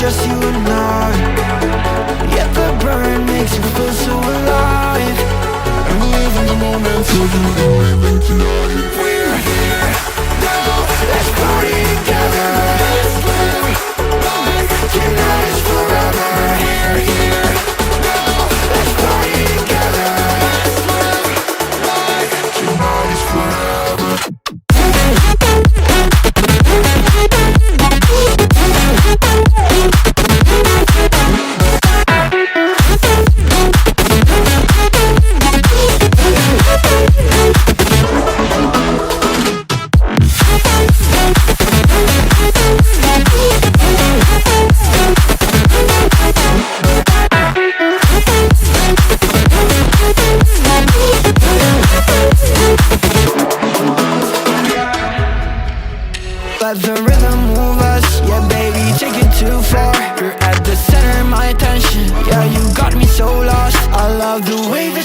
just you and I. Yet the burn makes you feel so alive. I'm living the moment for you, living tonight. We're here now, let's party together. Let's live like tonight is forever. We're here now, let's party together. Let's live like tonight is forever. Let the rhythm move us, yeah baby, take it too far. You're at the center of my attention, yeah you got me so lost. I love the way that